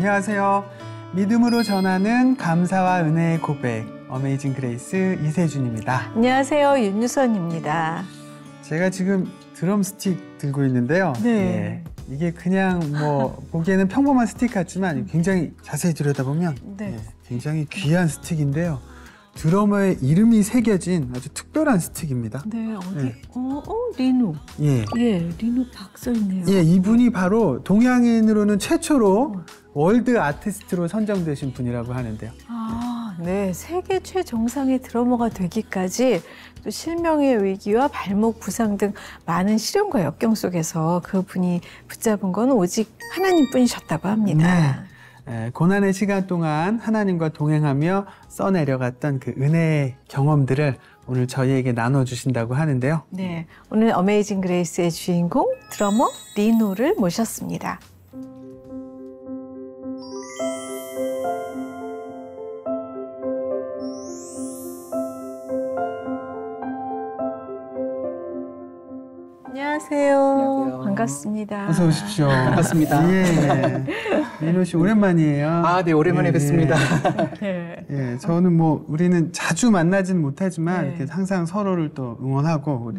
안녕하세요. 믿음으로 전하는 감사와 은혜의 고백, 어메이징 그레이스 이세준입니다. 안녕하세요. 윤유선입니다. 제가 지금 드럼 스틱 들고 있는데요. 네. 이게 그냥 뭐 보기에는 평범한 스틱 같지만 굉장히 자세히 들여다보면 네. 굉장히 귀한 스틱인데요. 드러머의 이름이 새겨진 아주 특별한 스틱입니다. 네, 어디? 네. 리누. 예. 예, 리누 박 써있네요. 예, 이분이 바로 동양인으로는 최초로 월드 아티스트로 선정되신 분이라고 하는데요. 아, 네. 세계 최정상의 드러머가 되기까지 또 실명의 위기와 발목 부상 등 많은 시련과 역경 속에서 그분이 붙잡은 건 오직 하나님뿐이셨다고 합니다. 네. 고난의 시간 동안 하나님과 동행하며 써내려갔던 그 은혜의 경험들을 오늘 저희에게 나눠주신다고 하는데요. 네, 오늘 어메이징 그레이스의 주인공 드러머 리누를 모셨습니다. 안녕하세요. 안녕하세요. 반갑습니다. 어서 오십시오. 반갑습니다. 예. 민호 씨 오랜만이에요. 아, 네, 오랜만에 뵙습니다. 네. 예, 저는 뭐 우리는 자주 만나진 못하지만 네. 이렇게 항상 서로를 또 응원하고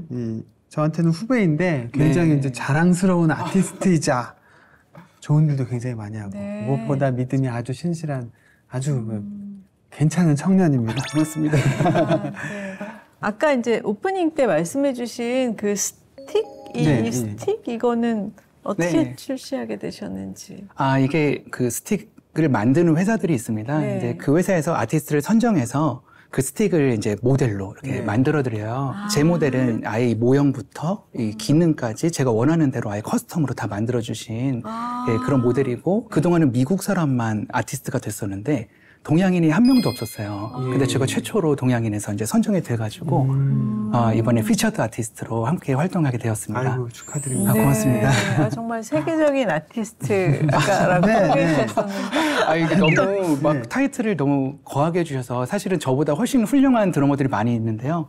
저한테는 후배인데 굉장히 네. 이제 자랑스러운 아티스트이자 좋은 일도 굉장히 많이 하고 네. 무엇보다 믿음이 아주 신실한 아주 괜찮은 청년입니다. 고맙습니다. 네. 아까 이제 오프닝 때 말씀해주신 그 스틱, 이 스틱 이거는 어떻게 네. 출시하게 되셨는지. 아, 이게 그 스틱을 만드는 회사들이 있습니다. 네. 이제 그 회사에서 아티스트를 선정해서 그 스틱을 이제 모델로 이렇게 네. 만들어드려요. 제 모델은 아예 이 모형부터 이 기능까지 제가 원하는 대로 아예 커스텀으로 다 만들어주신 예, 그런 모델이고 그동안은 미국 사람만 아티스트가 됐었는데 동양인이 한 명도 없었어요. 근데 제가 최초로 동양인에서 이제 선정이 돼가지고 이번에 피처드 아티스트로 함께 활동하게 되었습니다. 아이고 축하드립니다. 아, 고맙습니다. 아, 정말 세계적인 아티스트라고 네, 소개했었는데. 아, 이게 너무 막 네. 타이틀을 너무 거하게 해주셔서 사실은 저보다 훨씬 훌륭한 드러머들이 많이 있는데요.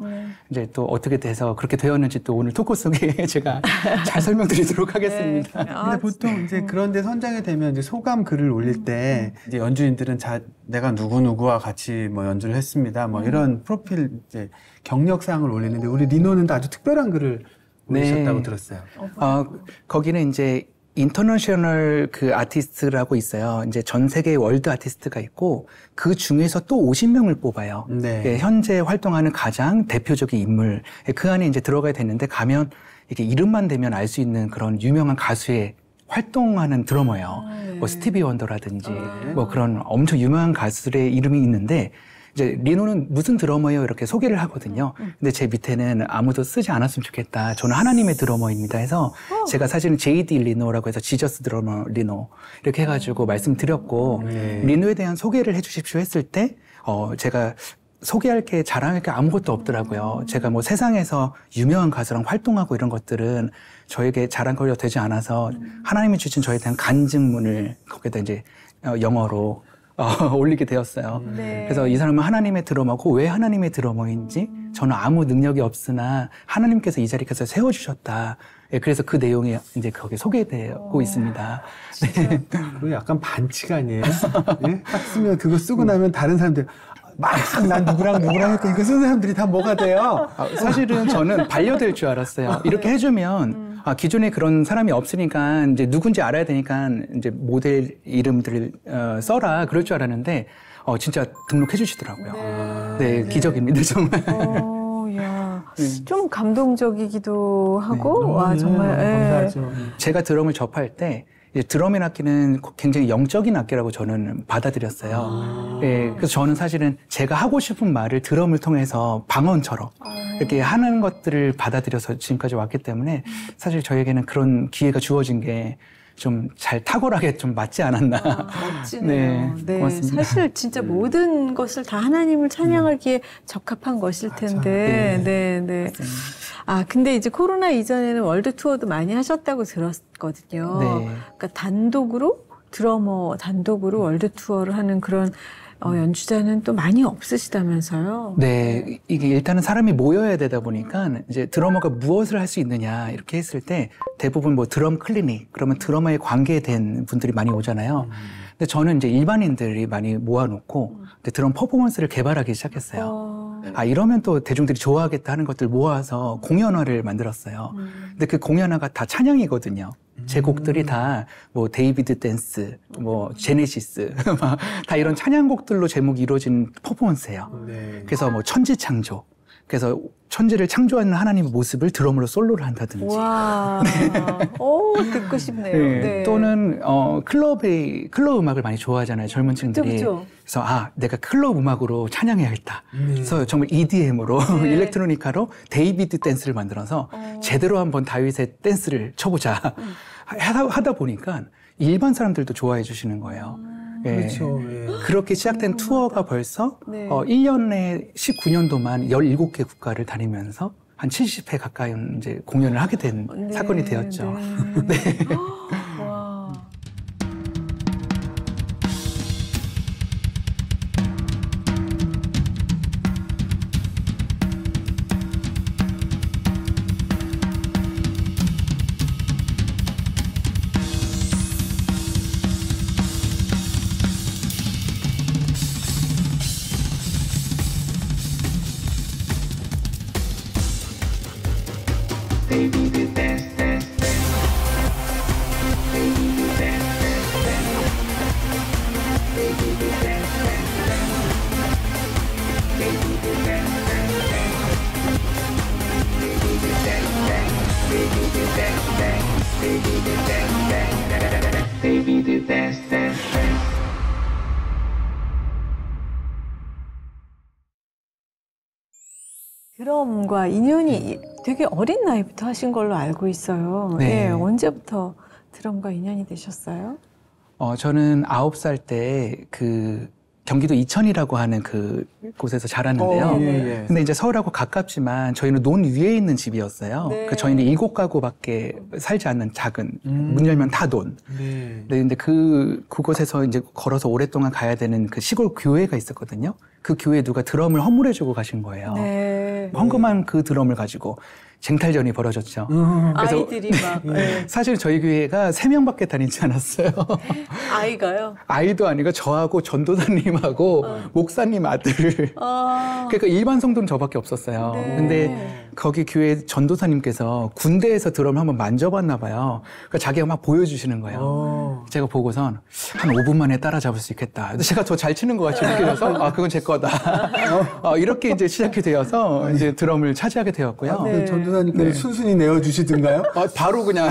이제 또 어떻게 돼서 그렇게 되었는지 또 오늘 토크 속에 제가 잘 설명드리도록 하겠습니다. 네. 근데 보통 이제 그런데 선정이 되면 이제 소감 글을 올릴 때 이제 연주인들은 내가 누구누구와 같이 뭐 연주를 했습니다. 뭐 이런 프로필 이제 경력사항을 올리는데 우리 리노는 아주 특별한 글을 올리셨다고 들었어요. 거기는 이제 인터내셔널 그 아티스트라고 있어요. 이제 전 세계 월드 아티스트가 있고 그 중에서 또 50명을 뽑아요. 네. 예, 현재 활동하는 가장 대표적인 인물. 예, 그 안에 이제 들어가야 되는데 가면 이게 이름만 대면 알 수 있는 그런 유명한 가수의 활동하는 드러머예요. 뭐 스티비 원더라든지 뭐 그런 엄청 유명한 가수들의 이름이 있는데 이제 리노는 무슨 드러머예요 이렇게 소개를 하거든요. 근데 제 밑에는 아무도 쓰지 않았으면 좋겠다. 저는 하나님의 드러머입니다 해서 제가 사실은 JD 리노라고 해서 지저스 드러머 리노 이렇게 해가지고 말씀드렸고 리노에 대한 소개를 해주십시오 했을 때 제가 소개할 게 자랑할 게 아무것도 없더라고요. 제가 뭐 세상에서 유명한 가수랑 활동하고 이런 것들은 저에게 자랑거리가 되지 않아서 하나님이 주신 저에 대한 간증문을 거기다 이제 영어로 올리게 되었어요. 네. 그래서 이 사람은 하나님의 드러머고 왜 하나님의 드러머인지 저는 아무 능력이 없으나 하나님께서 이 자리에서 세워주셨다. 예, 그래서 그 내용이 이제 거기에 소개되고 있습니다. 네. 그리고 약간 반칙 아니에요? 예? 딱 쓰면 그거 쓰고 나면 다른 사람들 난 누구랑 했고 이거 쓰는 사람들이 다 뭐가 돼요? 사실은 저는 반려될 줄 알았어요. 이렇게 해주면 기존에 그런 사람이 없으니까 이제 누군지 알아야 되니까 이제 모델 이름들을 써라 그럴 줄 알았는데 진짜 등록해 주시더라고요. 네, 기적입니다 정말. 야, 좀 감동적이기도 하고 와 정말 감사하죠. 제가 드럼을 접할 때 드럼의 악기는 굉장히 영적인 악기라고 저는 받아들였어요. 예, 그래서 저는 사실은 제가 하고 싶은 말을 드럼을 통해서 방언처럼 이렇게 하는 것들을 받아들여서 지금까지 왔기 때문에 사실 저에게는 그런 기회가 주어진 게 좀 잘 탁월하게 좀 맞지 않았나. 멋지네요. 네, 고맙습니다. 사실 진짜 모든 것을 다 하나님을 찬양하기에 적합한 것일 텐데. 네. 아, 근데 이제 코로나 이전에는 월드 투어도 많이 하셨다고 들었거든요. 네. 그러니까 드러머 단독으로 월드 투어를 하는 그런 연주자는 또 많이 없으시다면서요? 네, 이게 일단은 사람이 모여야 되다 보니까 이제 드러머가 무엇을 할 수 있느냐 이렇게 했을 때 대부분 뭐 드럼 클리닉 그러면 드러머에 관계된 분들이 많이 오잖아요. 근데 저는 이제 일반인들이 많이 모아놓고 이제 드럼 퍼포먼스를 개발하기 시작했어요. 아, 이러면 또 대중들이 좋아하겠다 하는 것들 모아서 공연화를 만들었어요. 근데 그 공연화가 다 찬양이거든요. 제 곡들이 다 뭐 데이비드 댄스, 뭐 제네시스 다 이런 찬양곡들로 제목이 이루어진 퍼포먼스예요. 네. 그래서 뭐 천지창조. 그래서 천지를 창조하는 하나님의 모습을 드럼으로 솔로를 한다든지. 와, 오, 듣고 싶네요. 네. 네. 또는 클럽 음악을 많이 좋아하잖아요, 젊은 층들이. 그쵸. 그래서 내가 클럽 음악으로 찬양해야겠다. 그래서 정말 EDM으로 네. 일렉트로니카로 데이비드 댄스를 만들어서 제대로 한번 다윗의 댄스를 쳐보자 하다 보니까 일반 사람들도 좋아해 주시는 거예요. 예. 그렇죠. 예. 그렇게 시작된 투어가 벌써 네. 1년에 19년도만 17개 국가를 다니면서 한 70회 가까이 이제 공연을 하게 된 네, 사건이 되었죠. 네. 와. 드럼과 인연이 되게 어린 나이부터 하신 걸로 알고 있어요. 네. 예, 언제부터 드럼과 인연이 되셨어요? 저는 9살 때 경기도 이천이라고 하는 곳에서 자랐는데요. 예. 근데 이제 서울하고 가깝지만 저희는 논 위에 있는 집이었어요. 네. 저희는 7가구밖에 살지 않는 작은 문 열면 다 논. 네. 네, 근데 그곳에서 이제 걸어서 오랫동안 가야 되는 그 시골 교회가 있었거든요. 그 교회에 누가 드럼을 헌물해주고 가신 거예요. 네. 헌금한 그 드럼을 가지고 쟁탈전이 벌어졌죠. 그래서 아이들이 막 네. 사실 저희 교회가 3명밖에 다니지 않았어요. 아이가요? 아이도 아니고 저하고 전도사님하고 목사님 아들. 그러니까 일반 성도는 저밖에 없었어요. 네. 근데 거기 교회 전도사님께서 군대에서 드럼을 한번 만져봤나 봐요. 그러니까 자기가 막 보여주시는 거예요. 제가 보고선 한 5분 만에 따라잡을 수 있겠다. 그래서 제가 더 잘 치는 것 같이 느껴져서 그건 제 거다. 이렇게 이제 시작이 되어서 이제 드럼을 차지하게 되었고요. 네. 전도사님께서 순순히 내어주시던가요? 바로 그냥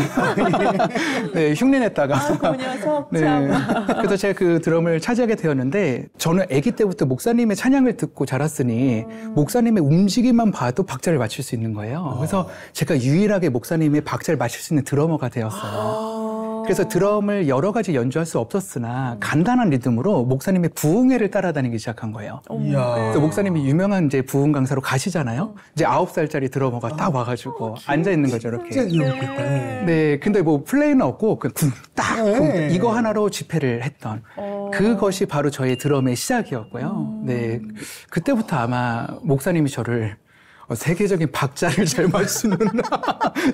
네, 흉내냈다가 그 녀석 네. 참. 그래서 제가 그 드럼을 차지하게 되었는데 저는 아기 때부터 목사님의 찬양을 듣고 자랐으니 목사님의 움직임만 봐도 박자를 맞출 수 있는 거예요. 그래서 제가 유일하게 목사님의 박자를 맞출 수 있는 드러머가 되었어요. 그래서 드럼을 여러 가지 연주할 수 없었으나 간단한 리듬으로 목사님의 부흥회를 따라다니기 시작한 거예요. 이야. 그래서 목사님이 유명한 이제 부흥 강사로 가시잖아요. 이제 9살짜리 드러머가 딱 와가지고 앉아 있는 거죠, 이렇게. 진짜 귀엽겠다. 네, 근데 뭐 플레이는 없고 그냥 쿵딱 네. 이거 하나로 집회를 했던 그것이 바로 저의 드럼의 시작이었고요. 네, 그때부터 아마 목사님이 저를 세계적인 박자를 잘 맞추는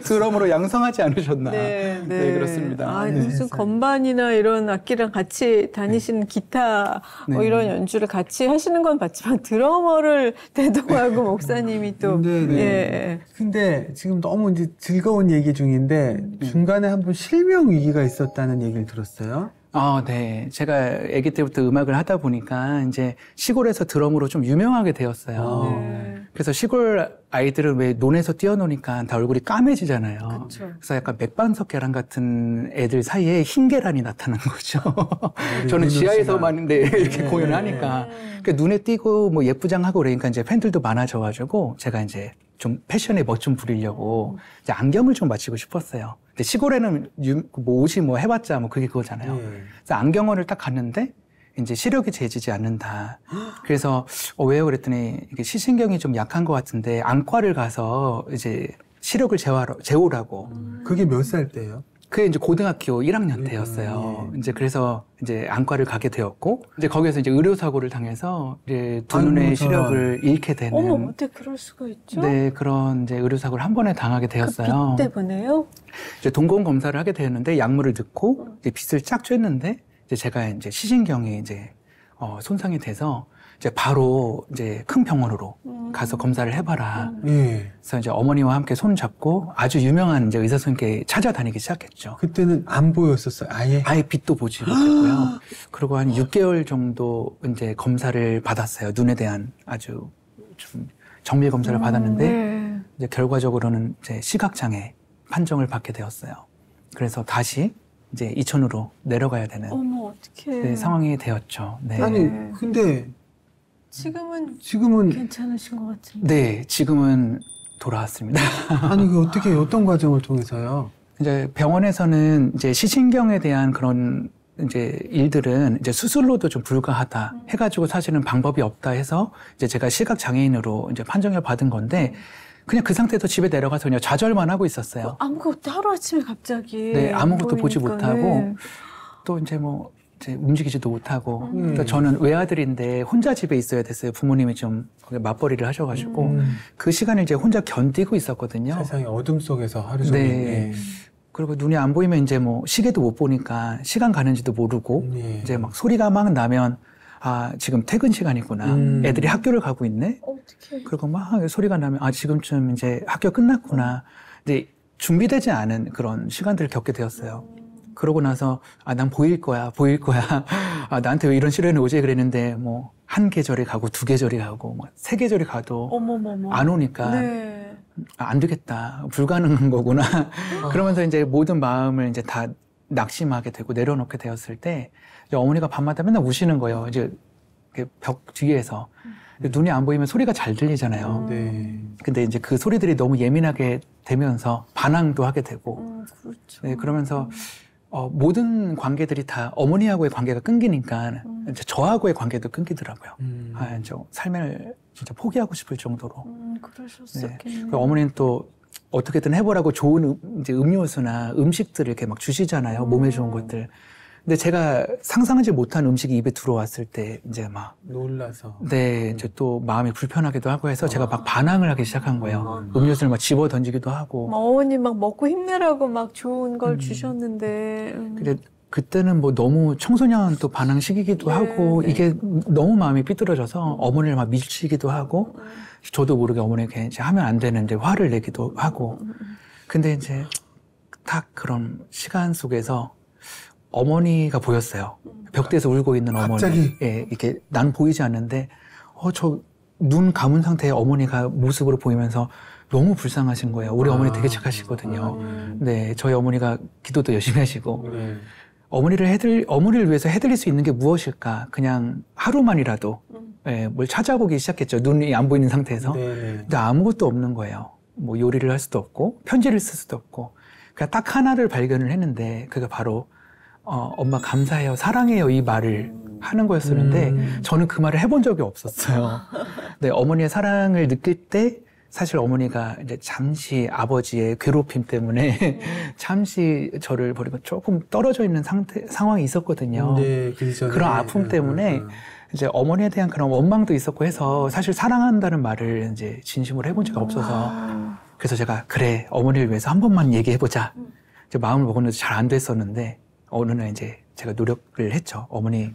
드럼으로 양성하지 않으셨나. 네, 네, 그렇습니다. 아, 네. 무슨 건반이나 이런 악기랑 같이 다니시는 기타 뭐 네. 이런 연주를 같이 하시는 건 봤지만 드러머를 대동하고 목사님이 또 네, 네. 예. 근데 지금 너무 이제 즐거운 얘기 중인데 중간에 한 번 실명 위기가 있었다는 얘기를 들었어요. 네. 제가 아기 때부터 음악을 하다 보니까 이제 시골에서 드럼으로 좀 유명하게 되었어요. 네. 그래서 시골 아이들은 왜 논에서 뛰어노니까 다 얼굴이 까매지잖아요. 그쵸. 그래서 약간 맥반석 계란 같은 애들 사이에 흰 계란이 나타난 거죠. 저는 지하에서만 이렇게 공연을 하니까. 그러니까 눈에 띄고 뭐 예쁘장하고 그러니까 이제 팬들도 많아져가지고 제가 이제 좀 패션에 멋 좀 부리려고 이제 안경을 좀 맞추고 싶었어요. 근데 시골에는 뭐 옷이 뭐 해봤자 뭐 그게 그거잖아요. 그래서 안경원을 딱 갔는데 이제 시력이 재지지 않는다. 그래서 왜요? 그랬더니 이게 시신경이 좀 약한 것 같은데 안과를 가서 이제 시력을 재우라고. 그게 몇 살 때예요? 그게 이제 고등학교 1학년 때였어요. 이제 그래서 이제 안과를 가게 되었고, 이제 거기서 이제 의료사고를 당해서 이제 두 눈의 시력을 잃게 되는. 어머, 어떻게 그럴 수가 있죠? 네, 그런 이제 의료사고를 한 번에 당하게 되었어요. 그 빛 때문에요? 이제 동공 검사를 하게 되었는데 약물을 넣고 이제 빗을 쫙 쬐는데 이제 제가 이제 시신경이 이제 손상이 돼서 이제 바로 이제 큰 병원으로 가서 검사를 해봐라. 그래서 이제 어머니와 함께 손 잡고 아주 유명한 이제 의사 선생님께 찾아다니기 시작했죠. 그때는 안 보였었어요, 아예? 아예 빛도 보지 못했고요. 그리고 한 6개월 정도 이제 검사를 받았어요. 눈에 대한 아주 좀 정밀 검사를 받았는데 네. 이제 결과적으로는 이제 시각장애 판정을 받게 되었어요. 그래서 다시 이제 이천으로 내려가야 되는 어머, 어떡해. 네, 상황이 되었죠. 네. 아니, 근데 지금은 괜찮으신 것 같은데. 네, 지금은 돌아왔습니다. 아니, 그 어떻게, 어떤 과정을 통해서요? 이제 병원에서는 이제 시신경에 대한 그런 이제 일들은 이제 수술로도 좀 불가하다 해가지고 사실은 방법이 없다 해서 이제 제가 시각 장애인으로 이제 판정을 받은 건데 그냥 그 상태에서 집에 내려가서 그냥 좌절만 하고 있었어요. 아무것도 하루아침에 갑자기. 네, 아무것도 보지 보이니까, 못하고 네. 또 이제 뭐 이제 움직이지도 못하고 또 저는 외아들인데 혼자 집에 있어야 됐어요. 부모님이 좀 맞벌이를 하셔가지고 그 시간을 이제 혼자 견디고 있었거든요. 세상에 어둠 속에서 하루 종일. 네. 그리고 눈이 안 보이면 이제 뭐 시계도 못 보니까 시간 가는지도 모르고 이제 막 소리가 막 나면 아 지금 퇴근 시간이구나. 애들이 학교를 가고 있네. 어떡해. 그리고 막 소리가 나면 아 지금쯤 이제 학교 끝났구나. 이제 준비되지 않은 그런 시간들을 겪게 되었어요. 그러고 나서 아 난 보일 거야. 아 나한테 왜 이런 시련이 오지 그랬는데 뭐 한 계절이 가고 두 계절이 가고 뭐 세 계절이 가도 어머머머. 안 오니까 네. 아, 안 되겠다. 불가능한 거구나. 그러면서 이제 모든 마음을 이제 다 낙심하게 되고 내려놓게 되었을 때 이제 어머니가 밤마다 맨날 우시는 거예요. 이제 이렇게 벽 뒤에서. 눈이 안 보이면 소리가 잘 들리잖아요. 네. 근데 이제 그 소리들이 너무 예민하게 되면서 반항도 하게 되고. 그렇죠. 네, 그러면서 모든 관계들이 다 어머니하고의 관계가 끊기니까 이제 저하고의 관계도 끊기더라고요. 아, 이제 삶을 진짜 포기하고 싶을 정도로. 그러셨었겠네요. 그 어머니는 또 어떻게든 해보라고 좋은 이제 음료수나 음식들을 이렇게 막 주시잖아요. 몸에 좋은 것들. 근데 제가 상상하지 못한 음식이 입에 들어왔을 때 이제 막 놀라서. 네, 이제 또 마음이 불편하기도 하고 해서 제가 막 반항을 하기 시작한 거예요. 음료수를 막 집어 던지기도 하고. 어머니 막 먹고 힘내라고 막 좋은 걸 주셨는데. 근데 그때는 뭐 너무 청소년 또 반항 시기기도 하고 이게 너무 마음이 삐뚤어져서 어머니를 막 밀치기도 하고 저도 모르게 어머니에게 이제 하면 안 되는데 화를 내기도 하고. 근데 이제 딱 그런 시간 속에서 어머니가 보였어요. 벽대에서 울고 있는 어머니. 갑자기? 예, 이렇게 난 보이지 않는데, 저 눈 감은 상태의 어머니가 모습으로 보이면서 너무 불쌍하신 거예요. 우리 어머니 되게 착하시거든요. 네, 저희 어머니가 기도도 열심히 하시고. 네. 어머니를 위해서 해드릴 수 있는 게 무엇일까? 그냥 하루만이라도, 예, 뭘 찾아보기 시작했죠. 눈이 안 보이는 상태에서. 네. 근데 아무것도 없는 거예요. 뭐 요리를 할 수도 없고, 편지를 쓸 수도 없고. 그냥 딱 하나를 발견을 했는데, 그게 바로 엄마 감사해요, 사랑해요 이 말을 하는 거였었는데 저는 그 말을 해본 적이 없었어요. 네, 어머니의 사랑을 느낄 때 사실 어머니가 이제 잠시 아버지의 괴롭힘 때문에 잠시 저를 버리고 조금 떨어져 있는 상황이 있었거든요. 네, 그런 아픔 때문에 이제 어머니에 대한 그런 원망도 있었고 해서 사실 사랑한다는 말을 이제 진심으로 해본 적이 없어서 그래서 제가 그래 어머니를 위해서 한 번만 얘기해보자. 이제 마음을 먹었는데 잘 안 됐었는데 어느 날 이제 제가 노력을 했죠. 어머니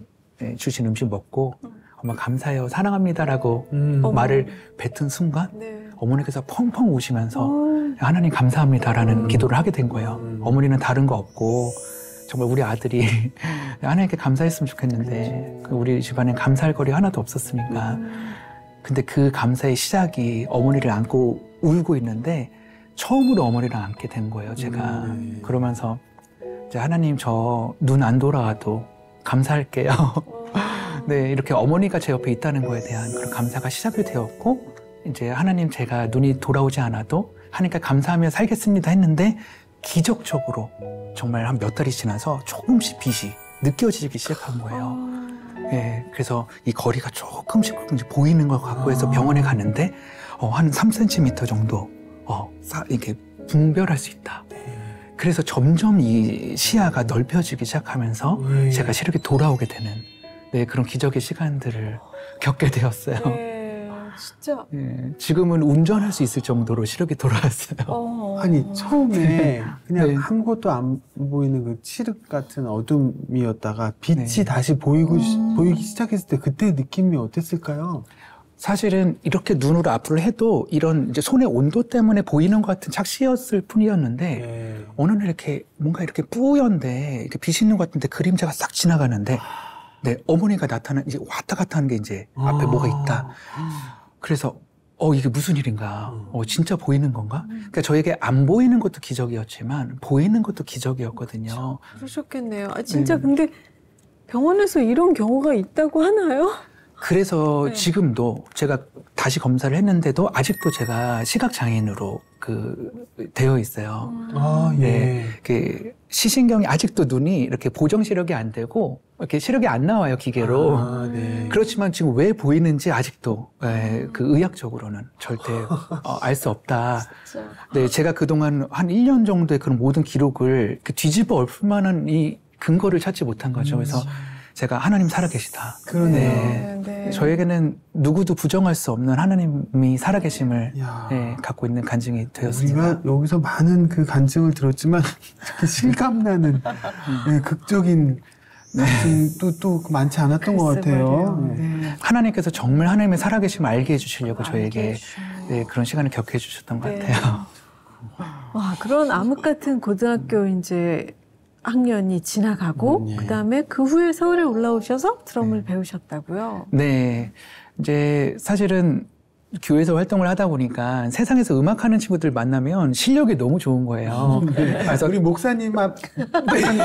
주신 음식 먹고 엄마 감사해요, 사랑합니다라고 말을 뱉은 순간 어머니께서 펑펑 우시면서 하나님 감사합니다라는 기도를 하게 된 거예요. 어머니는 다른 거 없고 정말 우리 아들이 하나님께 감사했으면 좋겠는데 우리 집안엔 감사할 거리 하나도 없었으니까 근데 그 감사의 시작이 어머니를 안고 울고 있는데 처음으로 어머니를 안게 된 거예요. 제가 그러면서 이제 하나님 저 눈 안 돌아와도 감사할게요. 네, 이렇게 어머니가 제 옆에 있다는 거에 대한 그런 감사가 시작이 되었고 이제 하나님 제가 눈이 돌아오지 않아도 하나님께 감사하며 살겠습니다 했는데 기적적으로 정말 한 몇 달이 지나서 조금씩 빛이 느껴지기 시작한 거예요. 네, 그래서 이 거리가 조금씩 보이는 것 같고 해서 병원에 갔는데 한 3cm 정도 이렇게 분별할 수 있다. 그래서 점점 이 시야가 넓혀지기 시작하면서 제가 시력이 돌아오게 되는 그런 기적의 시간들을 겪게 되었어요. 네, 진짜. 예, 지금은 운전할 수 있을 정도로 시력이 돌아왔어요. 아니 처음에 그냥 네. 아무것도 안 보이는 그 칠흑 같은 어둠이었다가 빛이 네. 다시 보이기 시작했을 때 그때 느낌이 어땠을까요? 사실은 이렇게 눈으로 앞으로 해도 이런 이제 손의 온도 때문에 보이는 것 같은 착시였을 뿐이었는데 네. 어느 날 이렇게 뭔가 이렇게 뿌연데 이렇게 빛이 있는 것 같은데 그림자가 싹 지나가는데 네, 어머니가 이제 왔다 갔다 하는 게 이제 앞에 뭐가 있다. 그래서 이게 무슨 일인가? 진짜 보이는 건가? 그러니까 저에게 안 보이는 것도 기적이었지만 보이는 것도 기적이었거든요. 그러셨겠네요. 진짜 근데 병원에서 이런 경우가 있다고 하나요? 그래서 네. 지금도 제가 다시 검사를 했는데도 아직도 제가 시각장애인으로 되어 있어요. 아, 예. 네, 시신경이 아직도 눈이 이렇게 보정 시력이 안 되고 이렇게 시력이 안 나와요 기계로. 아, 네. 그렇지만 지금 왜 보이는지 아직도 그 의학적으로는 절대 알 수 없다. 진짜. 네, 제가 그동안 한 1년 정도의 그런 모든 기록을 뒤집어 엎을 만한 이 근거를 찾지 못한 거죠. 그래서 제가 하나님 살아계시다. 그러네요. 네. 저에게는 누구도 부정할 수 없는 하나님이 살아계심을 야. 갖고 있는 간증이 되었습니다. 우리가 여기서 많은 그 간증을 들었지만 이렇게 실감나는 네, 극적인 간증도 또 많지 않았던 것 같아요. 네. 하나님께서 정말 하나님의 살아계심을 알게 해주시려고 저에게 그런 시간을 겪게 해주셨던 것 네. 같아요. 와, 그런 암흑 같은 고등학교 이제 학년이 지나가고 예. 그다음에 그 후에 서울에 올라오셔서 드럼을 배우셨다고요? 네, 이제 사실은 교회에서 활동을 하다 보니까 세상에서 음악하는 친구들 만나면 실력이 너무 좋은 거예요. 그래서 우리 목사님 앞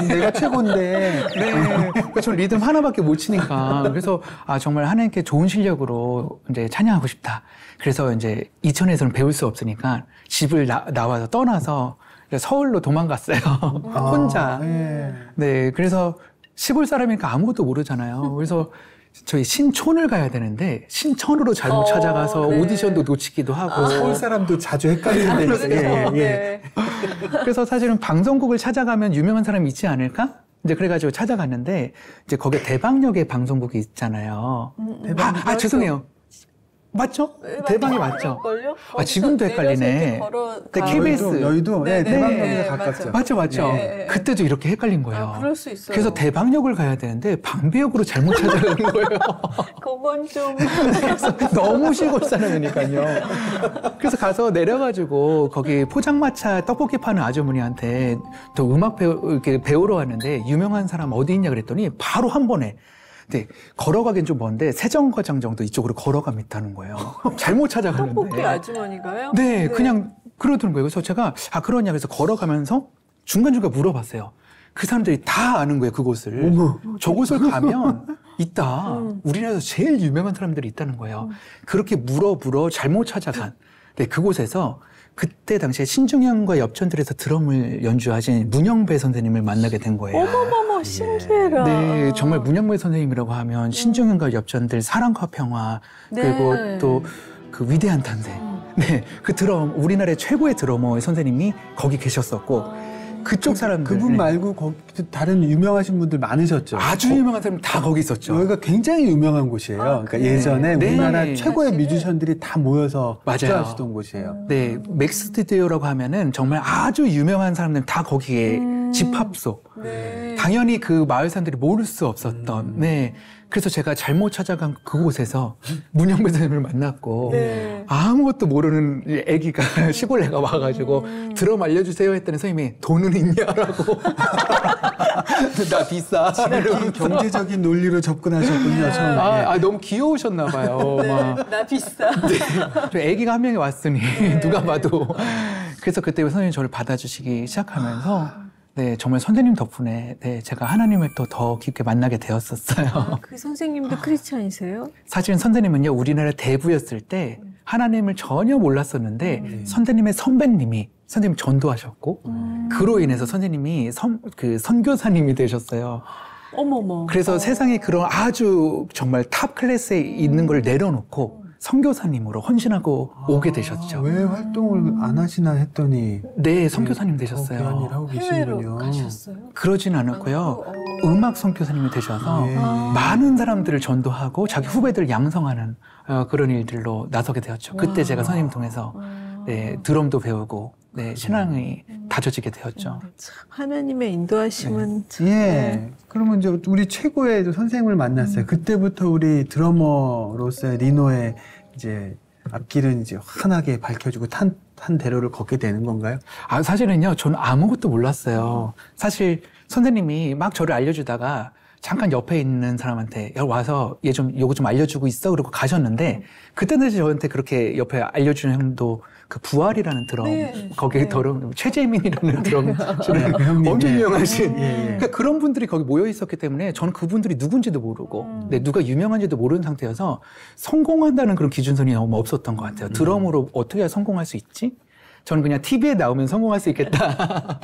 내가 최고인데 네, 저 리듬 하나밖에 못 치니까 그래서 정말 하나님께 좋은 실력으로 이제 찬양하고 싶다. 그래서 이제 이천에서는 배울 수 없으니까 집을 나와서 떠나서 서울로 도망갔어요. 혼자. 네. 네, 그래서 시골 사람이니까 아무것도 모르잖아요. 그래서 저희 신촌을 가야 되는데 신천으로 잘못 찾아가서 네. 오디션도 놓치기도 하고. 서울 사람도 자주 헷갈리는데. 예. 그래서 사실은 방송국을 찾아가면 유명한 사람이 있지 않을까? 이제 그래가지고 찾아갔는데 이제 거기에 대방역에 방송국이 있잖아요. 죄송해요. 맞죠? 대방이 맞죠? 지금도 헷갈리네. 네, KBS. 여의도 네, 대방역에 네, 가깝죠. 맞죠? 네. 그때도 이렇게 헷갈린 거예요. 그럴 수 있어요. 그래서 대방역을 가야 되는데 방배역으로 잘못 찾아간 거예요. 그건 좀 너무 시골 사람이니까요. 그래서 가서 내려가지고 거기 포장마차 떡볶이 파는 아주머니한테 또 음악 이렇게 배우러 왔는데 유명한 사람 어디 있냐 그랬더니 바로 한 번에. 네, 걸어가긴 좀 먼데 세정거장 정도 이쪽으로 걸어가면 있다는 거예요. 잘못 찾아갔는데. 떡볶이 아주머니가요? 네, 그냥 그러더라고요. 그래서 제가 그러냐 그래서 걸어가면서 중간중간 물어봤어요. 그 사람들이 다 아는 거예요, 그곳을. 어머. 저곳을 가면 있다. 우리나라에서 제일 유명한 사람들이 있다는 거예요. 그렇게 물어 잘못 찾아간. 네, 그곳에서 그때 당시에 신중현과 엽전들에서 드럼을 연주하신 문영배 선생님을 만나게 된 거예요. 어머머머, 신기해라. 네, 정말 문영배 선생님이라고 하면 신중현과 엽전들 사랑과 평화 그리고 네. 또 그 위대한 탄생. 네, 그 드럼 우리나라의 최고의 드러머의 선생님이 거기 계셨었고 그쪽 사람들 그분 말고 거기 다른 유명하신 분들 많으셨죠. 아주 유명한 사람 다 거기 있었죠. 여기가 굉장히 유명한 곳이에요. 그러니까 예전에 네. 우리나라 네. 최고의 뮤지션들이 다 모여서 맞아요. 투자하시던 곳이에요. 네, 맥스 스튜디오라고 하면은 정말 아주 유명한 사람들 다 거기에 집합소. 네. 당연히 그 마을 사람들이 모를 수 없었던. 네. 그래서 제가 잘못 찾아간 그곳에서 문영배 선생님을 만났고 네. 아무것도 모르는 애기가 시골 애가 와가지고 드럼 알려주세요 했더니 선생님이 돈은 있냐라고 나 비싸. 이 경제적인 논리로 접근하셨군요. 처음에. 너무 귀여우셨나 봐요. 막. 나 비싸. 저 애기가 한 명이 왔으니 누가 봐도. 그래서 그때 선생님이 저를 받아주시기 시작하면서 네, 정말 선생님 덕분에 네, 제가 하나님을 또 더 깊게 만나게 되었었어요. 그 선생님도 크리스찬이세요? 사실은 선생님은요, 우리나라 대부였을 때 하나님을 전혀 몰랐었는데 선생님의 선배님이 선생님 전도하셨고 그로 인해서 선생님이 그 선교사님이 되셨어요. 어머머. 그래서 세상에 그런 아주 정말 탑 클래스에 있는 걸 내려놓고 선교사님으로 헌신하고 오게 되셨죠. 왜 활동을 안 하시나 했더니 네, 선교사님 귀한 일 되셨어요. 하고 해외로 계시군요. 가셨어요? 그러진 않았고요. 음악 선교사님이 되셔서 예. 많은 사람들을 전도하고 자기 후배들을 양성하는 그런 일들로 나서게 되었죠. 그때 제가 선생님 통해서 네, 드럼도 배우고 네, 신앙이 다져지게 되었죠. 참 하나님의 인도하심은 참, 예. 그러면 이제 우리 최고의 선생님을 만났어요. 그때부터 우리 드러머로서의 리노의 이제 앞길은 이제 환하게 밝혀지고 탄 대로를 걷게 되는 건가요? 아, 사실은요, 저는 아무것도 몰랐어요. 사실 선생님이 막 저를 알려주다가 잠깐 옆에 있는 사람한테 야, 와서 얘 좀 요거 좀 알려주고 있어 그러고 가셨는데 그때는 저한테 그렇게 옆에 알려주는 형도 그 부활이라는 드럼 네. 거기에 네. 드럼 최재민이라는 드럼 그 형님. 엄청 유명하신 예, 예. 그러니까 그런 분들이 거기 모여 있었기 때문에 저는 그분들이 누군지도 모르고 네, 누가 유명한지도 모르는 상태여서 성공한다는 그런 기준선이 너무 없었던 것 같아요. 드럼으로 어떻게 해야 성공할 수 있지? 저는 그냥 TV에 나오면 성공할 수 있겠다.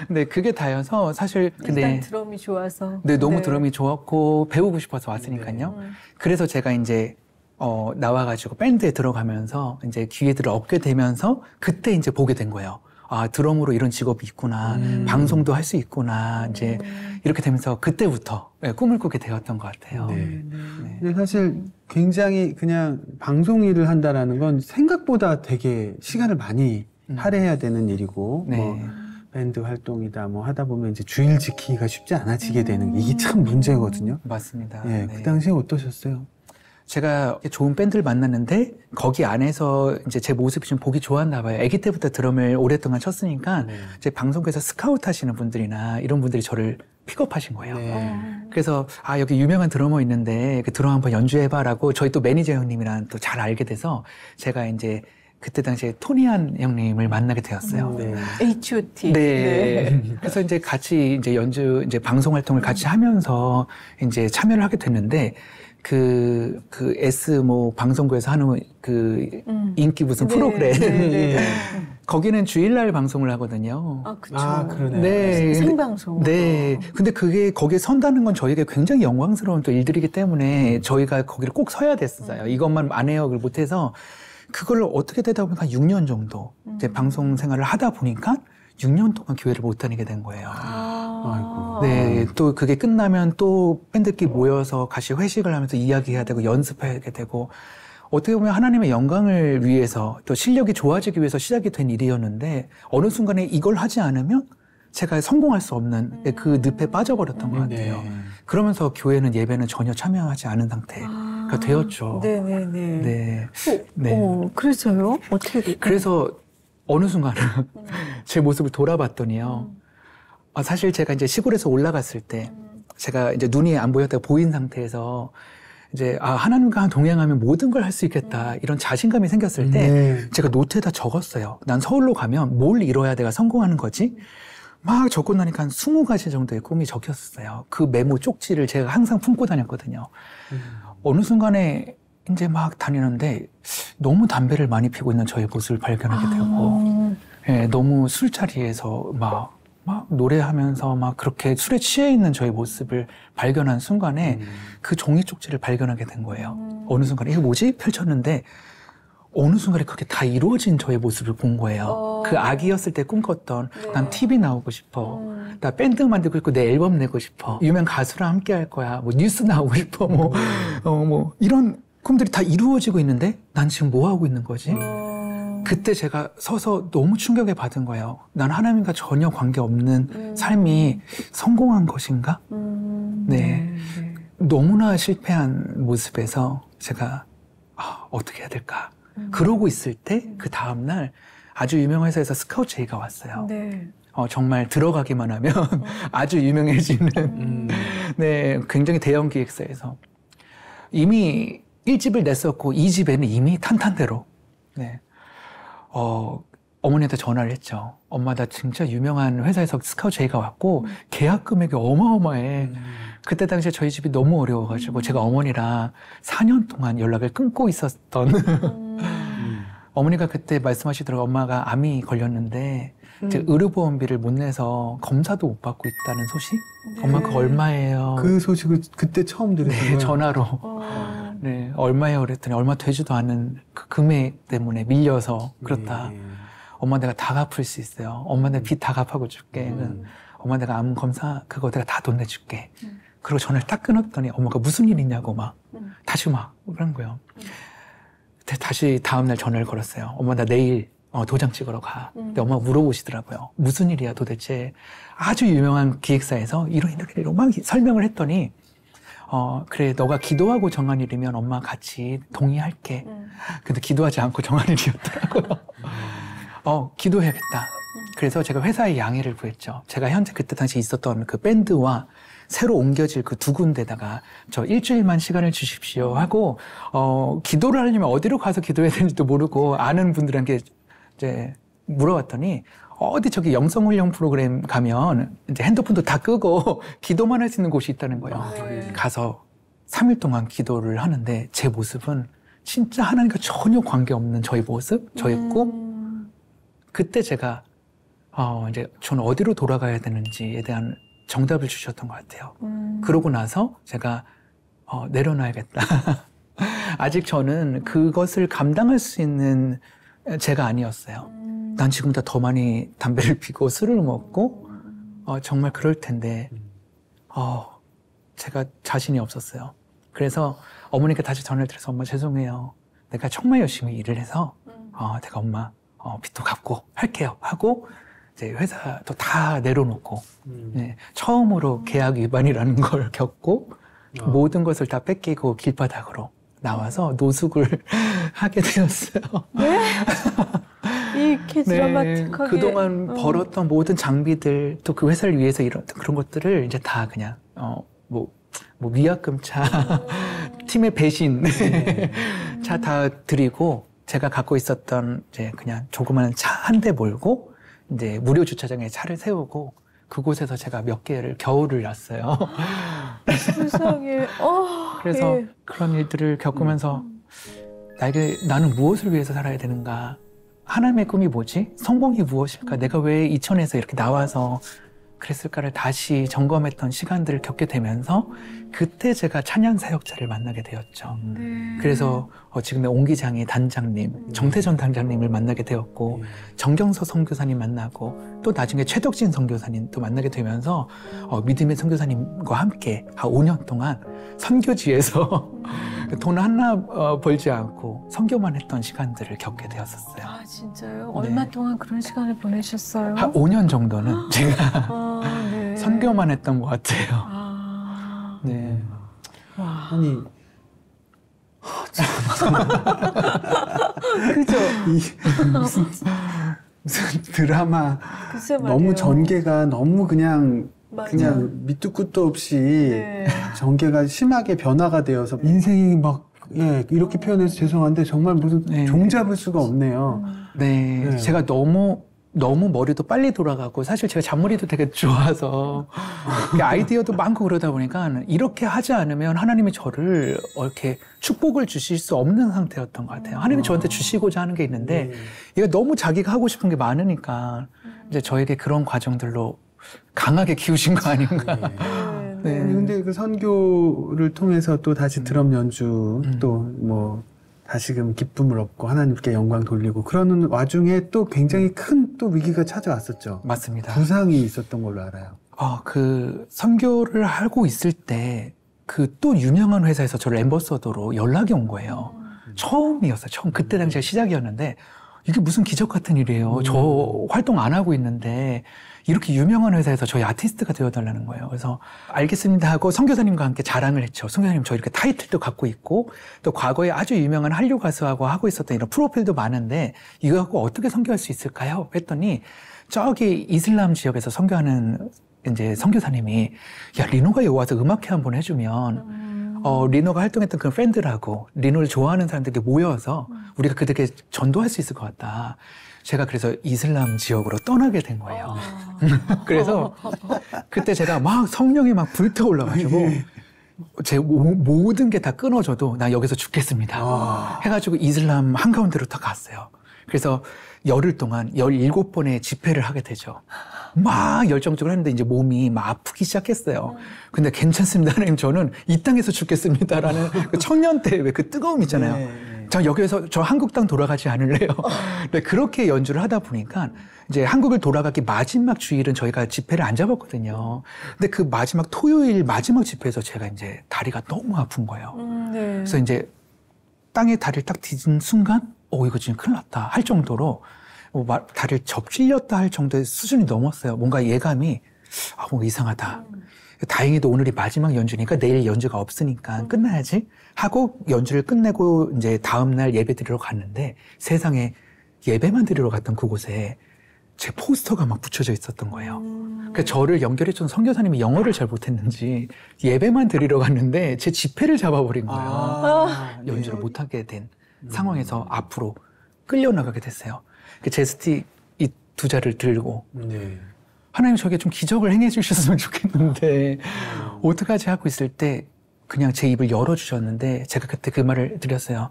근데 그게 다여서 사실 근데 일단 드럼이 좋아서. 네, 너무 드럼이 좋았고 배우고 싶어서 왔으니까요. 그래서 제가 이제 나와가지고 밴드에 들어가면서 이제 기회들을 얻게 되면서 그때 이제 보게 된 거예요. 아, 드럼으로 이런 직업이 있구나. 방송도 할 수 있구나. 이제 이렇게 되면서 그때부터 네, 꿈을 꾸게 되었던 것 같아요. 네. 네. 근데 사실 굉장히 그냥 방송 일을 한다라는 건 생각보다 되게 시간을 많이 할애해야 되는 일이고 네. 뭐 밴드 활동이다 뭐 하다 보면 이제 주일 지키기가 쉽지 않아지게 되는 이게 참 문제거든요. 맞습니다. 예, 네. 그 당시에 어떠셨어요? 제가 좋은 밴드를 만났는데 거기 안에서 이제 제 모습이 좀 보기 좋았나 봐요. 아기 때부터 드럼을 오랫동안 쳤으니까 네. 이제 방송국에서 스카우트 하시는 분들이나 이런 분들이 저를 픽업하신 거예요. 네. 그래서 아 여기 유명한 드러머 있는데 그 드럼 한번 연주해봐라고 저희 또 매니저 형님이랑 또 잘 알게 돼서 제가 이제 그때 당시에 토니안 형님을 만나게 되었어요. 네. H.O.T. 네. 그래서 이제 같이 이제 연주, 이제 방송 활동을 같이 하면서 이제 참여를 하게 됐는데, 그 S 뭐 방송국에서 하는 그 인기 무슨 네, 프로그램. 네, 네, 네. 거기는 주일날 방송을 하거든요. 아, 그쵸. 아, 그러네요. 네. 생방송. 네. 근데 그게 거기에 선다는 건 저에게 굉장히 영광스러운 또 일들이기 때문에 저희가 거기를 꼭 서야 됐어요. 이것만 안 해요. 그걸 못해서 그걸 어떻게 되다 보니까 6년 정도 이제 방송 생활을 하다 보니까 6년 동안 교회를 못 다니게 된 거예요. 아이고. 네, 또 그게 끝나면 또 밴드끼리 모여서 같이 회식을 하면서 이야기해야 되고 연습하게 되고 어떻게 보면 하나님의 영광을 위해서 또 실력이 좋아지기 위해서 시작이 된 일이었는데 어느 순간에 이걸 하지 않으면 제가 성공할 수 없는 그 늪에 빠져버렸던 것 같아요. 네. 그러면서 교회는 예배는 전혀 참여하지 않은 상태가 되었죠. 네네네. 네. 네. 그래서요? 어떻게 됐어요? 그래서 어느 순간은 제 모습을 돌아봤더니요. 아, 사실 제가 이제 시골에서 올라갔을 때 제가 이제 눈이 안 보였다가 보인 상태에서 이제 아, 하나님과 동행하면 모든 걸 할 수 있겠다 이런 자신감이 생겼을 때 네. 제가 노트에다 적었어요. 난 서울로 가면 뭘 이뤄야 내가 성공하는 거지? 막 적고 나니까 한 20가지 정도의 꿈이 적혔어요. 그 메모 쪽지를 제가 항상 품고 다녔거든요. 어느 순간에 이제 막 다니는데 너무 담배를 많이 피고 있는 저의 모습을 발견하게 되고 예, 너무 술자리에서 막 노래하면서 막 그렇게 술에 취해 있는 저의 모습을 발견한 순간에 그 종이 쪽지를 발견하게 된 거예요. 어느 순간에 이게 뭐지? 펼쳤는데 어느 순간에 그게 다 이루어진 저의 모습을 본 거예요. 그 아기였을 때 꿈꿨던 난 TV 나오고 싶어. 나 밴드 만들고 싶고 내 앨범 내고 싶어. 유명 가수랑 함께 할 거야. 뭐 뉴스 나오고 싶어. 뭐 이런 꿈들이 다 이루어지고 있는데 난 지금 뭐 하고 있는 거지? 그때 제가 서서 너무 충격을 받은 거예요. 난 하나님과 전혀 관계없는 삶이 성공한 것인가? 네. 너무나 실패한 모습에서 제가 어떻게 해야 될까? 그러고 있을 때 그 다음날 아주 유명한 회사에서 스카우트 제의가 왔어요. 네. 정말 들어가기만 하면 아주 유명해지는 네, 굉장히 대형 기획사에서 이미 1집을 냈었고 2집에는 이미 탄탄대로 네. 어머니한테 전화를 했죠. 엄마 나 진짜 유명한 회사에서 스카우트 제의가 왔고 계약 금액이 어마어마해. 그때 당시에 저희 집이 너무 어려워가지고 제가 어머니랑 4년 동안 연락을 끊고 있었던 어머니가 그때 말씀하시더라고요. 엄마가 암이 걸렸는데 이제 의료보험비를 못 내서 검사도 못 받고 있다는 소식? 엄마 그거 얼마예요? 그 소식을 그때 처음 들었어요. 네, 전화로. 네, 얼마예요? 그랬더니 얼마 되지도 않은 그 금액 때문에 밀려서 그렇다. 네. 엄마 내가 다 갚을 수 있어요. 엄마 내 빚 다 갚아고 줄게. 엄마 내가 암 검사 그거 내가 다 돈 내줄게. 그리고 전화를 딱 끊었더니 엄마가 무슨 일 있냐고 막 다시 막 그런 거예요. 다시 다음날 전화를 걸었어요. 엄마 나 내일 도장 찍으러 가. 근데 엄마가 물어보시더라고요. 무슨 일이야 도대체. 아주 유명한 기획사에서 이런 막 설명을 했더니 그래 너가 기도하고 정한 일이면 엄마 같이 동의할게. 근데 기도하지 않고 정한 일이었더라고요. 기도해야겠다. 그래서 제가 회사에 양해를 구했죠. 제가 현재 그때 당시 있었던 그 밴드와 새로 옮겨질 그 두 군데다가 저 일주일만 시간을 주십시오 하고 기도를 하려면 어디로 가서 기도해야 되는지도 모르고 아는 분들한테 이제 물어봤더니 어디 저기 영성훈련 프로그램 가면 이제 핸드폰도 다 끄고 기도만 할 수 있는 곳이 있다는 거예요. 가서 3일 동안 기도를 하는데 제 모습은 진짜 하나님과 전혀 관계없는 저의 모습, 저였고 그때 제가 이제 저는 어디로 돌아가야 되는지에 대한 정답을 주셨던 것 같아요. 그러고 나서 제가 내려놔야겠다. 아직 저는 그것을 감당할 수 있는 제가 아니었어요. 난 지금보다 더 많이 담배를 피고 술을 먹고 정말 그럴 텐데 제가 자신이 없었어요. 그래서 어머니께 다시 전화를 드려서 엄마 죄송해요. 내가 정말 열심히 일을 해서 내가 엄마 빚도 갚고 할게요 하고 이제 회사도 다 내려놓고 네, 처음으로 계약 위반이라는 걸 겪고 모든 것을 다 뺏기고 길바닥으로 나와서 노숙을 하게 되었어요. 네? 이렇게 드라마틱하게. 그동안 벌었던 모든 장비들 또 그 회사를 위해서 이런 그런 것들을 이제 다 그냥 뭐 위약금차, 팀의 배신 차 다 드리고 제가 갖고 있었던 이제 그냥 조그마한 차 한 대 몰고 이제 무료 주차장에 차를 세우고 그곳에서 제가 몇 개를 겨울을 났어요. 세상에. 그래서 예. 그런 일들을 겪으면서 나는 무엇을 위해서 살아야 되는가? 하나님의 꿈이 뭐지? 성공이 무엇일까? 내가 왜 이천에서 이렇게 나와서 그랬을까를 다시 점검했던 시간들을 겪게 되면서 그때 제가 찬양 사역자를 만나게 되었죠. 네. 그래서 지금의 옹기장의 단장님, 정태전 단장님을 만나게 되었고 정경서 선교사님 만나고 또 나중에 최덕진 선교사님도 만나게 되면서 믿음의 선교사님과 함께 한 5년 동안 선교지에서 돈 하나 벌지 않고 선교만 했던 시간들을 겪게 되었었어요. 아 진짜요? 얼마 동안 그런 시간을 보내셨어요? 한 5년 정도는 제가 네. 선교만 했던 것 같아요. 네. 와. 아니 그죠? 무슨 드라마 글쎄 말이에요. 너무 전개가 너무 그냥 밑도 끝도 없이 네. 전개가 심하게 변화가 되어서 인생이 막 이렇게 표현해서 죄송한데 정말 무슨 종잡을 수가 없네요. 네. 제가 너무 머리도 빨리 돌아가고 사실 제가 잔머리도 되게 좋아서 아이디어도 많고 그러다 보니까 이렇게 하지 않으면 하나님이 저를 이렇게 축복을 주실 수 없는 상태였던 것 같아요. 하나님이 저한테 주시고자 하는 게 있는데 이게 너무 자기가 하고 싶은 게 많으니까 이제 저에게 그런 과정들로 강하게 키우신 거 아닌가. 네. 근데 그 선교를 통해서 또 다시 드럼 연주 또 뭐 다시금 기쁨을 얻고 하나님께 영광 돌리고 그러는 와중에 또 굉장히 큰 또 위기가 찾아왔었죠. 맞습니다. 부상이 있었던 걸로 알아요. 그 선교를 하고 있을 때 그 또 유명한 회사에서 저를 앰버서더로 연락이 온 거예요. 처음이었어요. 처음. 그때 당시가 시작이었는데 이게 무슨 기적 같은 일이에요. 저 활동 안 하고 있는데 이렇게 유명한 회사에서 저희 아티스트가 되어달라는 거예요. 그래서 알겠습니다 하고 선교사님과 함께 자랑을 했죠. 선교사님 저 이렇게 타이틀도 갖고 있고 또 과거에 아주 유명한 한류 가수하고 하고 있었던 이런 프로필도 많은데 이거 갖고 어떻게 선교할 수 있을까요? 했더니 저기 이슬람 지역에서 선교하는 이제 선교사님이 야 리노가 여기 와서 음악회 한번 해주면 리노가 활동했던 그 팬들하고 리노를 좋아하는 사람들이 모여서 우리가 그들에게 전도할 수 있을 것 같다. 제가 그래서 이슬람 지역으로 떠나게 된 거예요. 그래서 그때 제가 막 성령이 막 불타올라가지고 제 모든 게 다 끊어져도 나 여기서 죽겠습니다. 해가지고 이슬람 한가운데로 다 갔어요. 그래서 열흘 동안 17번의 집회를 하게 되죠. 막 열정적으로 했는데 이제 몸이 막 아프기 시작했어요. 근데 괜찮습니다. 하나님 저는 이 땅에서 죽겠습니다라는 그 청년 때 왜 그 뜨거움 있잖아요. 저 여기에서 저 한국 땅 돌아가지 않을래요. 네, 그렇게 연주를 하다 보니까 이제 한국을 돌아가기 마지막 주일은 저희가 집회를 안 잡았거든요. 근데 그 마지막 토요일 마지막 집회에서 제가 이제 다리가 너무 아픈 거예요. 네. 그래서 이제 땅에 다리를 딱 디딘 순간, 이거 지금 큰일 났다 할 정도로 다리를 접질렸다 할 정도의 수준이 넘었어요. 뭔가 예감이 뭔가 이상하다. 다행히도 오늘이 마지막 연주니까 내일 연주가 없으니까 끝나야지 하고 연주를 끝내고 이제 다음날 예배 드리러 갔는데 세상에 예배만 드리러 갔던 그곳에 제 포스터가 막 붙여져 있었던 거예요. 그러니까 저를 연결해준 선교사님이 영어를 잘 못했는지 예배만 드리러 갔는데 제 집회를 잡아버린 거예요. 연주를 못하게 된 상황에서 앞으로 끌려나가게 됐어요. 제 스틱 이 두 자를 들고 하나님 저게 좀 기적을 행해 주셨으면 좋겠는데 어떡하지 하고 있을 때 그냥 제 입을 열어주셨는데 제가 그때 그 말을 드렸어요.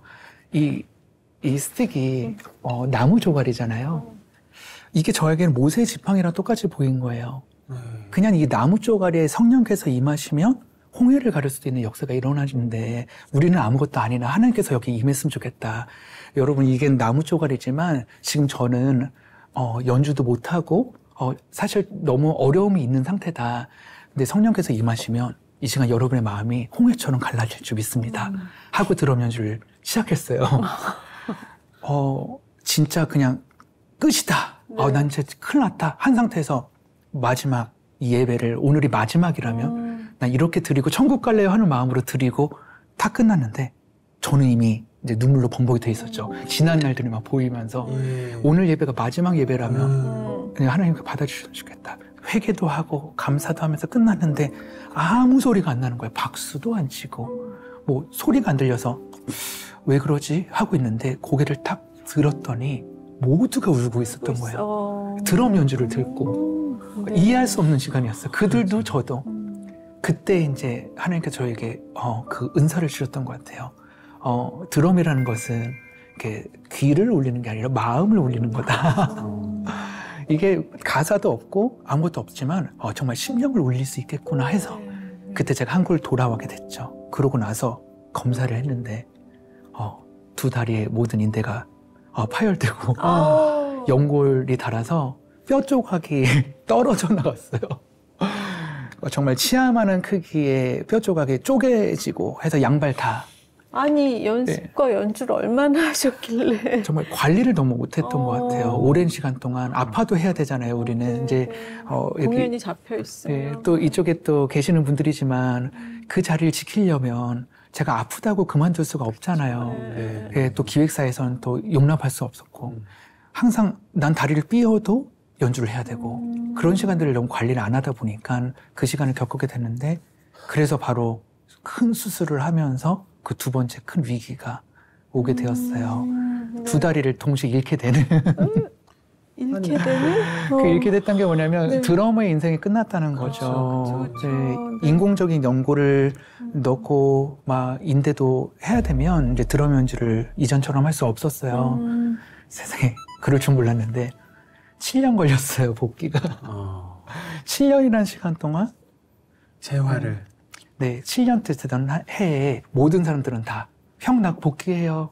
이 스틱이 나무 조각이잖아요. 이게 저에게는 모세의 지팡이랑 똑같이 보인 거예요. 그냥 이 나무 조각에 성령께서 임하시면 홍해를 가를 수도 있는 역사가 일어나는데 우리는 아무것도 아니나 하나님께서 여기 임했으면 좋겠다. 여러분 이게 나무 조각이지만 지금 저는 연주도 못하고 사실 너무 어려움이 있는 상태다. 근데 성령께서 임하시면 이 시간 여러분의 마음이 홍해처럼 갈라질 줄 믿습니다. 하고 드럼 연주를 시작했어요. 진짜 그냥 끝이다. 난 진짜 큰일 났다. 한 상태에서 마지막 이 예배를 오늘이 마지막이라면 난 이렇게 드리고 천국 갈래요 하는 마음으로 드리고 다 끝났는데 저는 이미 이제 눈물로 범벅이 돼 있었죠. 지난 날들이 막 보이면서 오늘 예배가 마지막 예배라면 그냥 하나님께 받아주셨으면 좋겠다. 회개도 하고 감사도 하면서 끝났는데 아무 소리가 안 나는 거예요. 박수도 안 치고 뭐 소리가 안 들려서 왜 그러지 하고 있는데 고개를 딱 들었더니 모두가 울고 있었던 거예요. 드럼 연주를 듣고 이해할 수 없는 시간이었어요. 그들도 저도. 그때 이제 하나님께서 저에게 그 은사를 주셨던 것 같아요. 드럼이라는 것은 이렇게 귀를 울리는 게 아니라 마음을 울리는 거다. 이게 가사도 없고 아무것도 없지만 정말 심령을 울릴 수 있겠구나 해서 그때 제가 한국을 돌아오게 됐죠. 그러고 나서 검사를 했는데 두 다리의 모든 인대가 파열되고 연골이 닳아서 뼈 조각이 떨어져 나갔어요. 정말 치아만한 크기의 뼈 조각이 쪼개지고 해서 양발 다. 아니 연습과 연주를 얼마나 하셨길래. 정말 관리를 너무 못했던 것 같아요. 오랜 시간 동안 아파도 해야 되잖아요. 우리는 이제 공연이 잡혀 있어요. 또 이쪽에 또 계시는 분들이지만 그 자리를 지키려면 제가 아프다고 그만둘 수가 없잖아요. 또 기획사에서는 또 용납할 수 없었고 항상 난 다리를 삐어도 연주를 해야 되고 그런 시간들을 너무 관리를 안 하다 보니까 그 시간을 겪게 됐는데 그래서 바로 큰 수술을 하면서 그 두 번째 큰 위기가 오게 되었어요. 두 다리를 동시에 잃게 되는. 잃게 되는? 그 잃게 됐던 게 뭐냐면 드러머의 인생이 끝났다는 거죠. 인공적인 연골을 넣고 막 인대도 해야 되면 이제 드럼 연주를 이전처럼 할 수 없었어요. 세상에 그럴 줄 몰랐는데 7년 걸렸어요, 복귀가. 7년이라는 시간 동안 재활을. 네, 7년 되던 해에 모든 사람들은 다 형 나 복귀해요.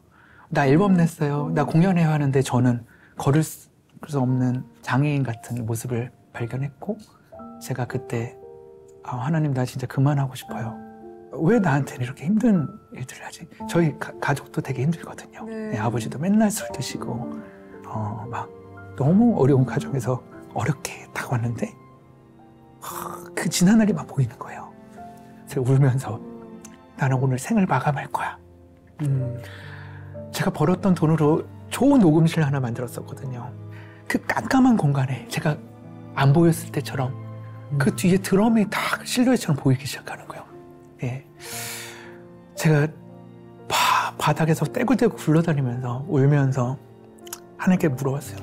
나 앨범 냈어요. 나 공연해요 하는데 저는 걸을 수 없는 장애인 같은 모습을 발견했고 제가 그때 하나님 나 진짜 그만하고 싶어요. 왜 나한테는 이렇게 힘든 일들을 하지? 저희 가족도 되게 힘들거든요. 네, 아버지도 맨날 술 드시고 막 너무 어려운 가정에서 어렵게 딱 왔는데 그 지난 날이 막 보이는 거예요. 제가 울면서 나는 오늘 생을 마감할 거야. 제가 벌었던 돈으로 좋은 녹음실 하나 만들었었거든요. 그 깜깜한 공간에 제가 안 보였을 때처럼 그 뒤에 드럼이 딱 실루엣처럼 보이기 시작하는 거예요. 예. 제가 바닥에서 떼굴떼굴 굴러다니면서 울면서 하나님께 물어봤어요.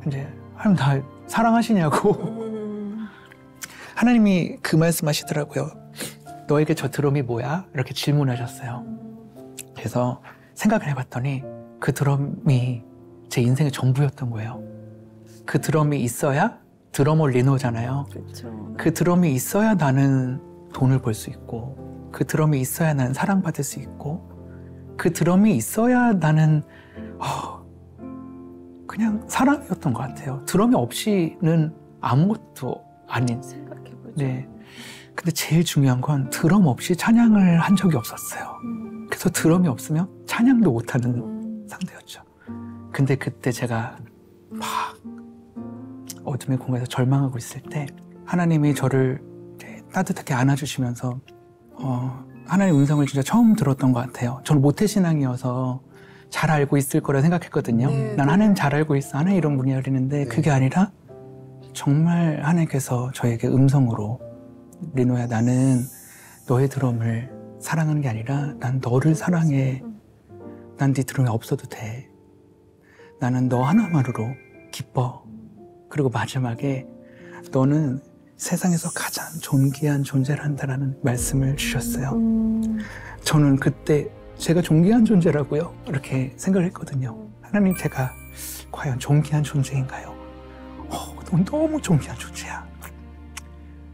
이제 하나님 나 사랑하시냐고. 하나님이 그 말씀하시더라고요. 너에게 저 드럼이 뭐야? 이렇게 질문하셨어요. 그래서 생각을 해봤더니 그 드럼이 제 인생의 전부였던 거예요. 그 드럼이 있어야 드러머 리노잖아요. 그렇죠. 그 드럼이 있어야 나는 돈을 벌 수 있고 그 드럼이 있어야 나는 사랑받을 수 있고 그 드럼이 있어야 나는 그냥 사람이었던 것 같아요. 드럼이 없이는 아무것도 아닌. 생각해보죠. 네. 근데 제일 중요한 건 드럼 없이 찬양을 한 적이 없었어요. 그래서 드럼이 없으면 찬양도 못하는 상태였죠. 근데 그때 제가 막 어둠의 공간에서 절망하고 있을 때 하나님이 저를 따뜻하게 안아주시면서 하나님의 음성을 진짜 처음 들었던 것 같아요. 저는 모태신앙이어서 잘 알고 있을 거라 생각했거든요. 네, 난 하나님 잘 알고 있어. 하나님 이런 분이야 그랬는데 그게 아니라 정말 하나님께서 저에게 음성으로 리노야, 나는 너의 드럼을 사랑하는 게 아니라 난 너를 사랑해. 난 네 드럼이 없어도 돼. 나는 너 하나만으로 기뻐. 그리고 마지막에 너는 세상에서 가장 존귀한 존재를 한다라는 말씀을 주셨어요. 저는 그때 제가 존귀한 존재라고요? 이렇게 생각을 했거든요. 하나님, 제가 과연 존귀한 존재인가요? 너무 존귀한 존재야.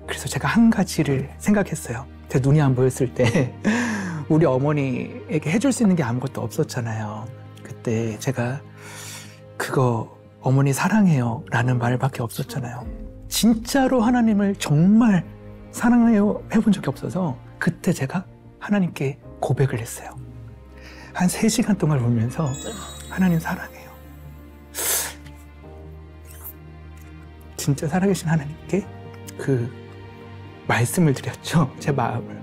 그래서 제가 한 가지를 생각했어요. 제 눈이 안 보였을 때 우리 어머니에게 해줄 수 있는 게 아무것도 없었잖아요. 그때 제가 그거 어머니 사랑해요 라는 말밖에 없었잖아요. 진짜로 하나님을 정말 사랑해요 해본 적이 없어서 그때 제가 하나님께 고백을 했어요. 한 3시간 동안 울면서 하나님 사랑해요. 진짜 살아계신 하나님께 그 말씀을 드렸죠. 제 마음을.